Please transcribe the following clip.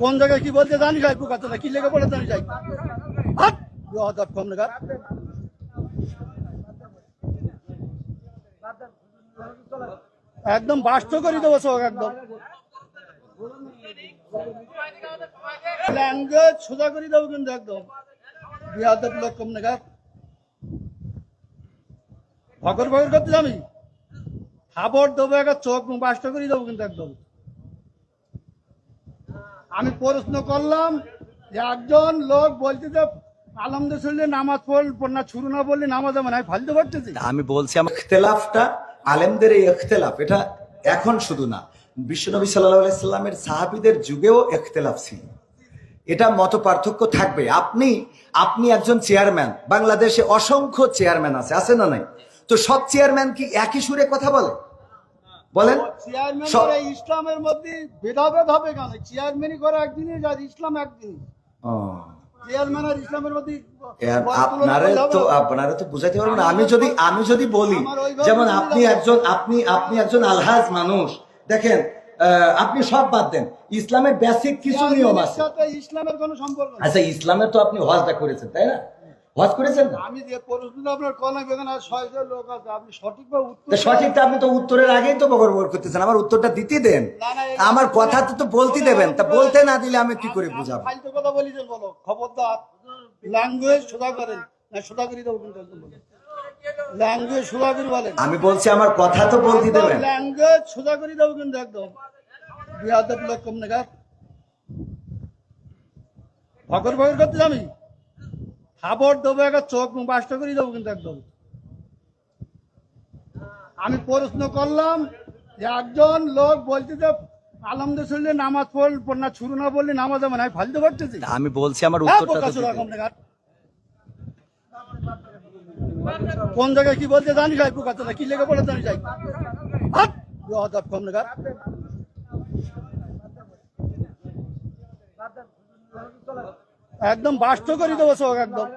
কোন জায়গায় কি বলতে জানি যাই পোকাতে কি লেগে পড়ে জানি যাই একদম বাস্ত করে দেবো সব একদম ল্যাঙ্গুয়েজ সোজা করে দেবো কিন্তু একদম বিহাদের লোক কম নেগার ভগর ভগর করতে আমি খাবার দেবো একটা চোখ বাস্ত করে দেবো কিন্তু একদম আমি প্রশ্ন করলাম যে একজন লোক বলছে যে আলহামদুলিল্লাহ নামাজ পড়না শুরু না বললে নামাজ হবে না ফালতু করতেছি আমি বলছি আমার ইখতিলাফটা আলেমদের এই ইখতিলাফ এটা এখন শুধু না বিশ্বনবী সাল্লাল্লাহু আলাইহি সাল্লামের সাহাবীদের যুগেও ইখতিলাফ ছিল এটা মত পার্থক্য থাকবে আপনি একজন চেয়ারম্যান বাংলাদেশে অসংখ্য চেয়ারম্যান আছে না নাই তো সব চেয়ারম্যান কি একই সুরে কথা বলে বলেন চেয়ারম্যান ইসলামের মধ্যে ভেদাভেদ হবে কেন চেয়ারম্যানই করে একদিনই আর ইসলাম একদিনই চেয়ারম্যান আর ইসলামের মধ্যে আপনারা তো বুঝাইতে পারবেন না আমি যদি বলি যেমন আপনি একজন আলহাজ মানুষ দেখেন আপনি সব বাদ দেন ইসলামের বেসিক কিছু নিয়ম আছে ইসলামের কোনো সম্পর্ক আচ্ছা ইসলামের তো আপনি হজটা করেছেন তাই না হজ করেছেন না আমি যে প্রশ্নটা আপনার কলা বেগান আর 600 লোক আছে আপনি সঠিকভাবে উত্তর সঠিকটা আপনি তো উত্তরের আগেই তো বকর করতেছেন আমার উত্তরটা দিতে দেন আমার কথা তো বলতে দেবেন তা বলতে না দিলে আমি কি করে বুঝাবো ফালতু কথা বলিছেন বলো খবরদার ল্যাঙ্গুয়েজ সোজা করেন না সোজা করে দেবো কিন্তু একদম বলো ল্যাঙ্গুয়েজ সোজা করে বলেন আমি বলছি আমার কথা তো বলতে দেবেন ল্যাঙ্গুয়েজ সোজা করে দেবো কিন্তু একদম বিহাদের লোক কম নেগার ভগর ভগর করতে আমি খাবার দেবো একটা চোখ বাস্ত করে দেবো কিন্তু একদম আমি প্রশ্ন করলাম যে একজন লোক বলছে যে আলহামদুলিল্লাহ নামাজ পড়না শুরু না বললে নামাজ হবে না ফালতু করতেছি আমি বলছি আমার উত্তরটা কোন জায়গায় কি বলতে জানি যাই পোকাতে কি লেগে পড়ে জানি যাই কম নেগার একদম বাস্ত করে দেবো সব একদম